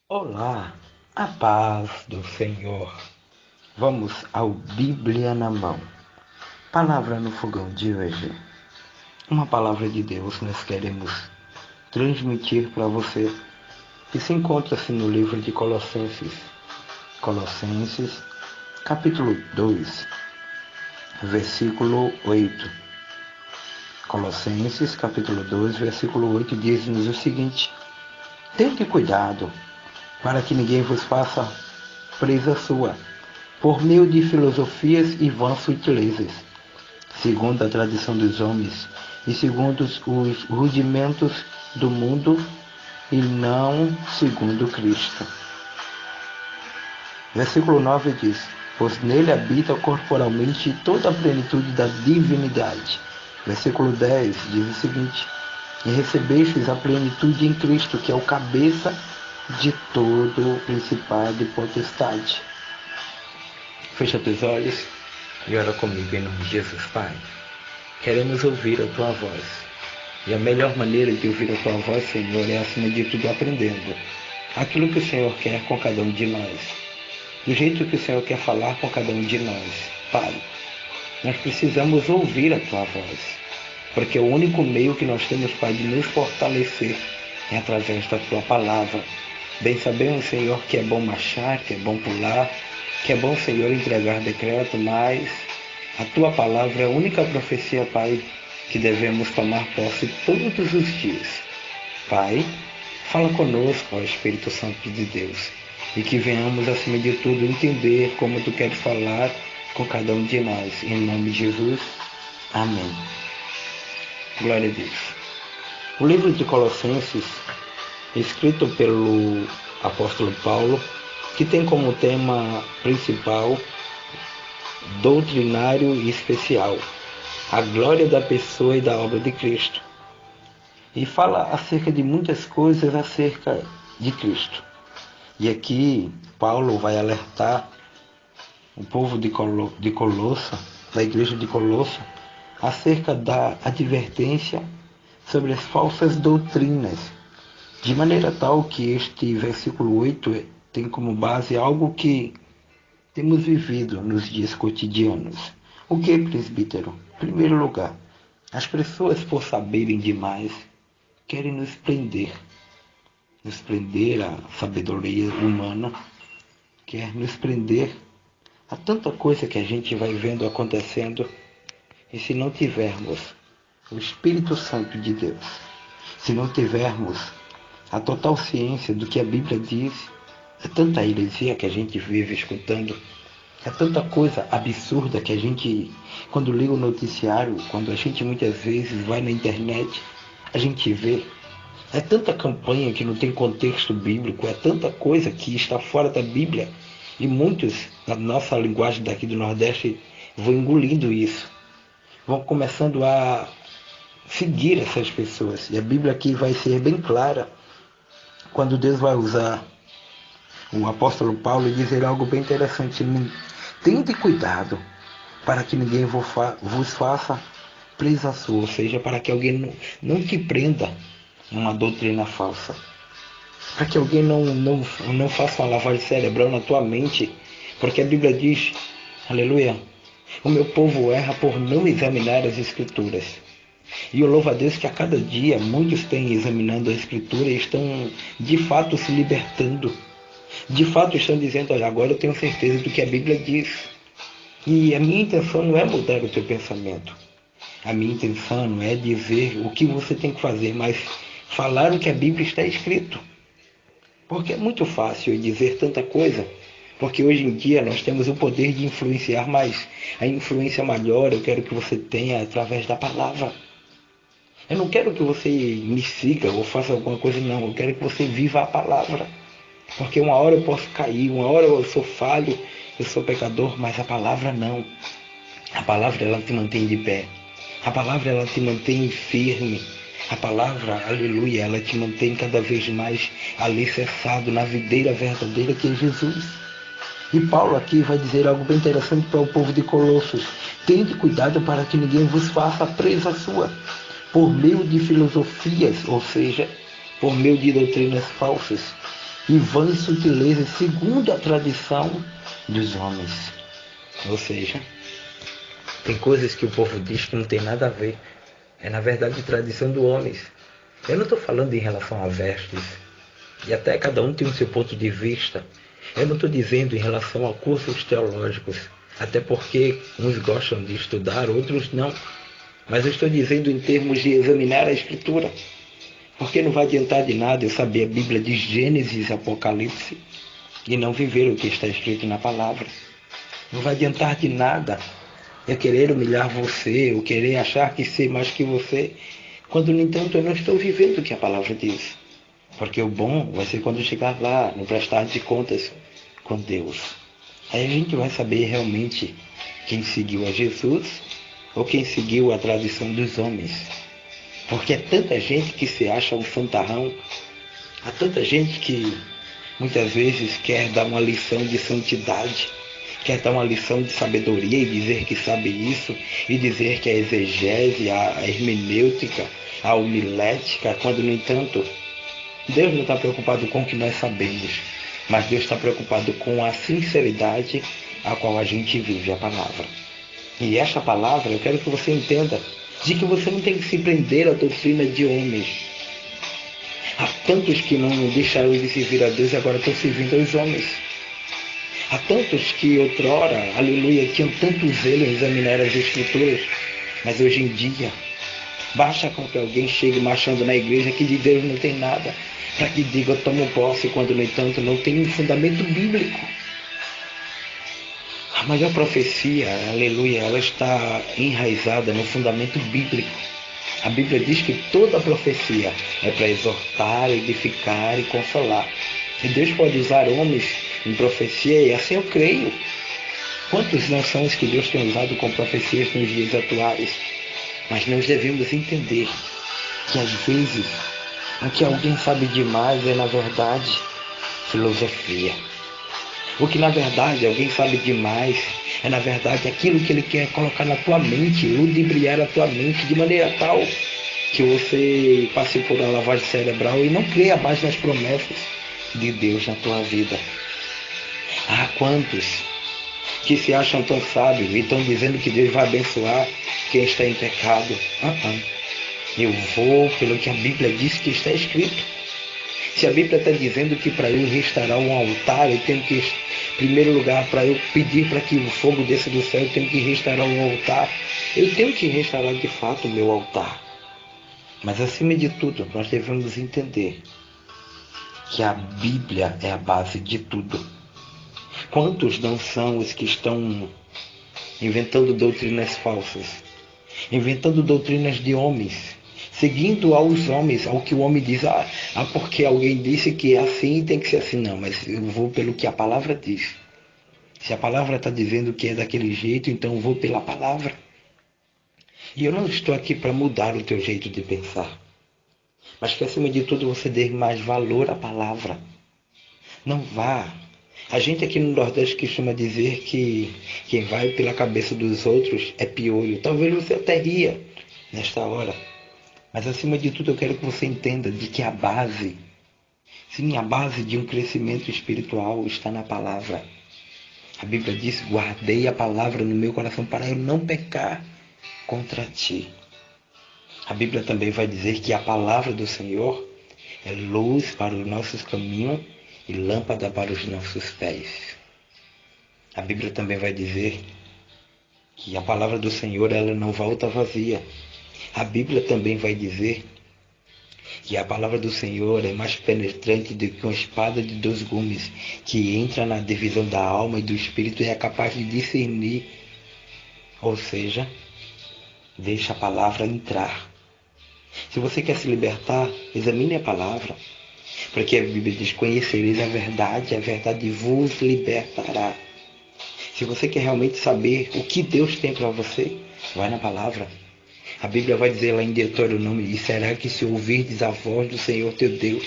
Olá, a paz do Senhor. Vamos ao Bíblia na mão. Palavra no fogão de hoje. Uma palavra de Deus nós queremos transmitir para você que se encontra-se no livro de Colossenses. Colossenses, capítulo 2, versículo 8. Colossenses, capítulo 2, versículo 8 diz-nos o seguinte: Tente cuidado para que ninguém vos faça presa sua, por meio de filosofias e vãs sutilezas, segundo a tradição dos homens e segundo os rudimentos do mundo, e não segundo Cristo. Versículo 9 diz: Pois nele habita corporalmente toda a plenitude da divinidade. Versículo 10 diz o seguinte: E recebestes a plenitude em Cristo, que é o cabeça de todo principado e potestade. Fecha teus olhos e ora comigo em nome de Jesus, Pai. Queremos ouvir a Tua voz. E a melhor maneira de ouvir a Tua voz, Senhor, é acima de tudo aprendendo aquilo que o Senhor quer com cada um de nós. Do jeito que o Senhor quer falar com cada um de nós, Pai. Nós precisamos ouvir a Tua voz. Porque o único meio que nós temos, Pai, de nos fortalecer é através da Tua palavra. Bem sabemos, Senhor, que é bom marchar, que é bom pular, que é bom, Senhor, entregar decreto, mas a Tua palavra é a única profecia, Pai, que devemos tomar posse todos os dias. Pai, fala conosco, ó Espírito Santo de Deus, e que venhamos, acima de tudo, entender como Tu queres falar com cada um de nós. Em nome de Jesus, amém. Glória a Deus. O livro de Colossenses, escrito pelo apóstolo Paulo, que tem como tema principal doutrinário e especial a glória da pessoa e da obra de Cristo, e fala acerca de muitas coisas acerca de Cristo. E aqui Paulo vai alertar o povo de Colosso, da igreja de Colosso, acerca da advertência sobre as falsas doutrinas, de maneira tal que este versículo 8 tem como base algo que temos vivido nos dias cotidianos. O que, presbítero? Em primeiro lugar, as pessoas, por saberem demais, querem nos prender à sabedoria humana, quer nos prender a tanta coisa que a gente vai vendo acontecendo, e se não tivermos o Espírito Santo de Deus, se não tivermos a total ciência do que a Bíblia diz, é tanta heresia que a gente vive escutando, é tanta coisa absurda que a gente, quando liga o noticiário, quando a gente muitas vezes vai na internet, a gente vê. É tanta campanha que não tem contexto bíblico, é tanta coisa que está fora da Bíblia, e muitos, na nossa linguagem daqui do Nordeste, vão engolindo isso, vão começando a seguir essas pessoas. E a Bíblia aqui vai ser bem clara quando Deus vai usar o apóstolo Paulo e dizer algo bem interessante: tente cuidado para que ninguém vos faça presa sua, ou seja, para que alguém não te prenda uma doutrina falsa, para que alguém não faça uma lavagem cerebral na tua mente, porque a Bíblia diz, aleluia, o meu povo erra por não examinar as Escrituras. E eu louvo a Deus que a cada dia muitos têm examinando a Escritura e estão de fato se libertando. De fato estão dizendo: olha, agora eu tenho certeza do que a Bíblia diz. E a minha intenção não é mudar o teu pensamento. A minha intenção não é dizer o que você tem que fazer, mas falar o que a Bíblia está escrito. Porque é muito fácil dizer tanta coisa, porque hoje em dia nós temos o poder de influenciar, mas a influência maior eu quero que você tenha através da palavra. Eu não quero que você me siga ou faça alguma coisa, não. Eu quero que você viva a palavra. Porque uma hora eu posso cair, uma hora eu sou falho, eu sou pecador, mas a palavra não. A palavra, ela te mantém de pé. A palavra, ela te mantém firme. A palavra, aleluia, ela te mantém cada vez mais alicerçado na videira verdadeira que é Jesus. E Paulo aqui vai dizer algo bem interessante para o povo de Colossos: tende cuidado para que ninguém vos faça presa sua, por meio de filosofias, ou seja, por meio de doutrinas falsas, e vãs sutilezas segundo a tradição dos homens. Ou seja, tem coisas que o povo diz que não tem nada a ver. É na verdade tradição dos homens. Eu não estou falando em relação a vestes, e até cada um tem o seu ponto de vista. Eu não estou dizendo em relação a cursos teológicos, até porque uns gostam de estudar, outros não. Mas eu estou dizendo em termos de examinar a Escritura. Porque não vai adiantar de nada eu saber a Bíblia de Gênesis e Apocalipse e não viver o que está escrito na palavra. Não vai adiantar de nada eu querer humilhar você, eu querer achar que sei mais que você, quando, no entanto, eu não estou vivendo o que a palavra diz. Porque o bom vai ser quando chegar lá, no prestar de contas com Deus. Aí a gente vai saber realmente quem seguiu a Jesus ou quem seguiu a tradição dos homens. Porque é tanta gente que se acha um fantarrão, há tanta gente que muitas vezes quer dar uma lição de santidade, quer dar uma lição de sabedoria e dizer que sabe isso, e dizer que a exegese, a hermenêutica, a homilética, quando, no entanto, Deus não está preocupado com o que nós sabemos, mas Deus está preocupado com a sinceridade a qual a gente vive a palavra. E esta palavra, eu quero que você entenda, de que você não tem que se prender à doutrina de homens. Há tantos que não deixaram de servir a Deus e agora estão servindo aos homens. Há tantos que outrora, aleluia, tinham tanto zelo em examinar as Escrituras, mas hoje em dia, basta com que alguém chegue marchando na igreja que de Deus não tem nada, para que diga eu tomo posse, quando, no entanto, não tem um fundamento bíblico. A maior profecia, aleluia, ela está enraizada no fundamento bíblico. A Bíblia diz que toda profecia é para exortar, edificar e consolar. E Deus pode usar homens em profecia, e assim eu creio. Quantos não são os que Deus tem usado com profecias nos dias atuais? Mas nós devemos entender que às vezes o que alguém sabe demais é, na verdade, filosofia. O que na verdade alguém sabe demais é, na verdade, aquilo que ele quer colocar na tua mente, ludibriar a tua mente de maneira tal que você passe por uma lavagem cerebral e não creia mais nas promessas de Deus na tua vida. Há quantos que se acham tão sábios e estão dizendo que Deus vai abençoar quem está em pecado? Eu vou pelo que a Bíblia diz que está escrito. Se a Bíblia está dizendo que para eu restaurar um altar, eu tenho que, em primeiro lugar, para eu pedir para que o fogo desça do céu, eu tenho que restaurar um altar. Eu tenho que restaurar de fato o meu altar. Mas acima de tudo, nós devemos entender que a Bíblia é a base de tudo. Quantos não são os que estão inventando doutrinas falsas, inventando doutrinas de homens, seguindo aos homens, ao que o homem diz, porque alguém disse que é assim e tem que ser assim. Não, mas eu vou pelo que a palavra diz. Se a palavra está dizendo que é daquele jeito, então eu vou pela palavra. E eu não estou aqui para mudar o teu jeito de pensar, mas que acima de tudo você dê mais valor à palavra. Não vá. A gente aqui no Nordeste costuma dizer que quem vai pela cabeça dos outros é piolho. Talvez você até ria nesta hora. Mas acima de tudo eu quero que você entenda de que a base, sim, a base de um crescimento espiritual está na palavra. A Bíblia diz, guardei a palavra no meu coração para eu não pecar contra ti. A Bíblia também vai dizer que a palavra do Senhor é luz para os nossos caminhos e lâmpada para os nossos pés. A Bíblia também vai dizer que a palavra do Senhor ela não volta vazia. A Bíblia também vai dizer que a palavra do Senhor é mais penetrante do que uma espada de 2 gumes, que entra na divisão da alma e do espírito e é capaz de discernir. Ou seja, deixa a palavra entrar. Se você quer se libertar, examine a palavra. Porque a Bíblia diz, conhecereis a verdade vos libertará. Se você quer realmente saber o que Deus tem para você, vai na palavra. A Bíblia vai dizer lá em Deuteronômio, e será que se ouvirdes a voz do Senhor teu Deus,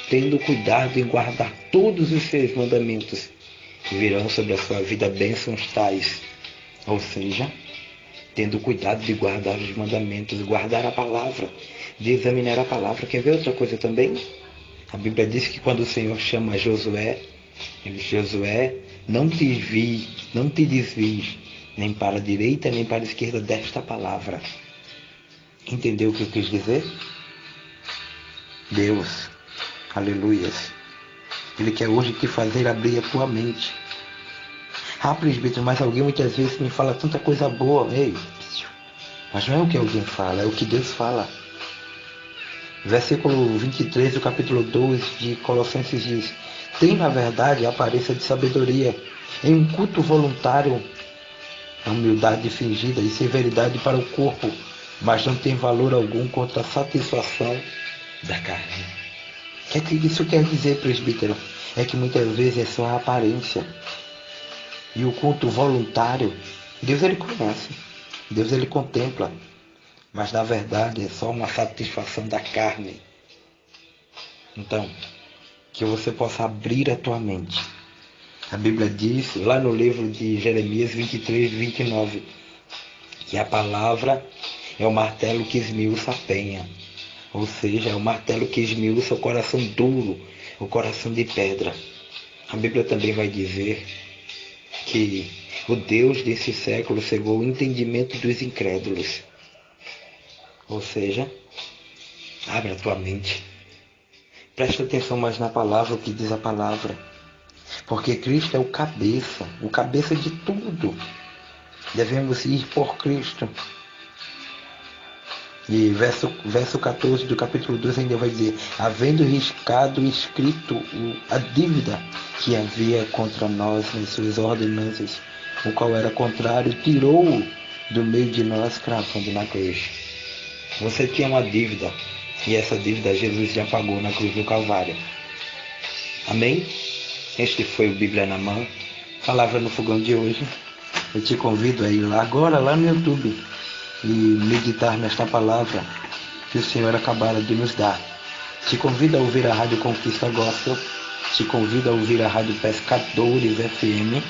tendo cuidado em guardar todos os seus mandamentos, virão sobre a sua vida bênçãos tais. Ou seja, tendo cuidado de guardar os mandamentos, guardar a palavra, de examinar a palavra. Quer ver outra coisa também? A Bíblia diz que quando o Senhor chama Josué, ele diz: Josué, não te desvies, nem para a direita, nem para a esquerda desta palavra. Entendeu o que eu quis dizer? Deus, aleluias, Ele quer hoje te fazer abrir a tua mente. Ah, presbítero, mas alguém muitas vezes me fala tanta coisa boa. Ei, mas não é o que alguém fala, é o que Deus fala. Versículo 23 do capítulo 2 de Colossenses diz: tem na verdade a aparência de sabedoria, em um culto voluntário, a humildade fingida e severidade para o corpo, mas não tem valor algum contra a satisfação da carne. O que isso quer dizer, presbítero? É que muitas vezes é só a aparência. E o culto voluntário, Deus ele conhece, Deus ele contempla, mas na verdade é só uma satisfação da carne. Então, que você possa abrir a tua mente. A Bíblia diz, lá no livro de Jeremias 23, 29, que a palavra é o martelo que esmiuça a penha. Ou seja, é o martelo que esmiuça o coração duro, o coração de pedra. A Bíblia também vai dizer que o Deus desse século cegou o entendimento dos incrédulos. Ou seja, abre a tua mente. Presta atenção mais na palavra, o que diz a palavra. Porque Cristo é o cabeça de tudo. Devemos ir por Cristo. E verso 14 do capítulo 2 ainda vai dizer: havendo riscado escrito a dívida que havia contra nós nas suas ordenanças, o qual era contrário, tirou-o do meio de nós, cravando na cruz. Você tinha uma dívida, e essa dívida Jesus já pagou na cruz do Calvário. Amém? Este foi o Bíblia na Mão, palavra no fogão de hoje. Eu te convido a ir agora lá no YouTube e meditar nesta palavra que o Senhor acabara de nos dar. Te convido a ouvir a Rádio Conquista Gospel, te convido a ouvir a Rádio Pescadores FM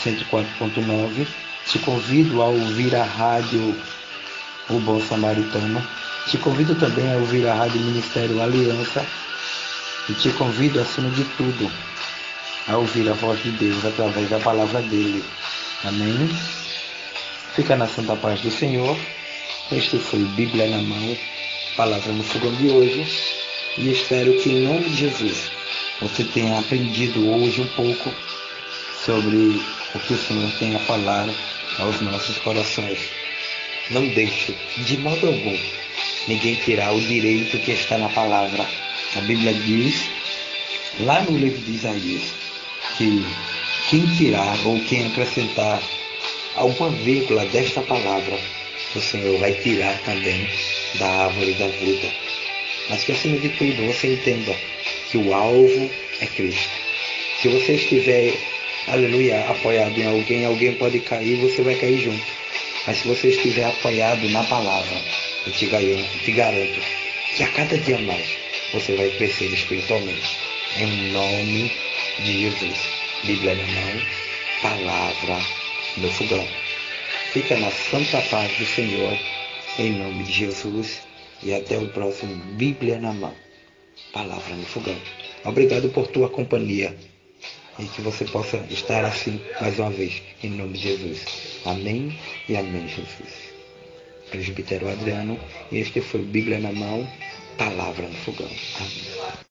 104.9, te convido a ouvir a Rádio O Bom Samaritano, te convido também a ouvir a Rádio Ministério Aliança e te convido, acima de tudo, a ouvir a voz de Deus através da palavra dele. Amém? Fica na santa paz do Senhor. Este foi Bíblia na Mão, palavra no fogão de hoje. E espero que em nome de Jesus você tenha aprendido hoje um pouco sobre o que o Senhor tem a falar aos nossos corações. Não deixe, de modo algum, ninguém tirar o direito que está na palavra. A Bíblia diz, lá no livro de Isaías, que quem tirar ou quem acrescentar alguma vírgula desta palavra, o Senhor vai tirar também da árvore da vida. Mas que acima de tudo você entenda que o alvo é Cristo. Se você estiver, aleluia, apoiado em alguém, alguém pode cair e você vai cair junto. Mas se você estiver apoiado na palavra, eu te garanto que a cada dia mais você vai crescer espiritualmente. Em nome de Jesus. Bíblia na mão, palavra no fogão. Fica na santa paz do Senhor, em nome de Jesus. E até o próximo Bíblia na Mão, palavra no fogão. Obrigado por tua companhia. E que você possa estar assim mais uma vez, em nome de Jesus. Amém e amém, Jesus. Presbítero Adriano, este foi Bíblia na Mão, palavra no fogão. Amém.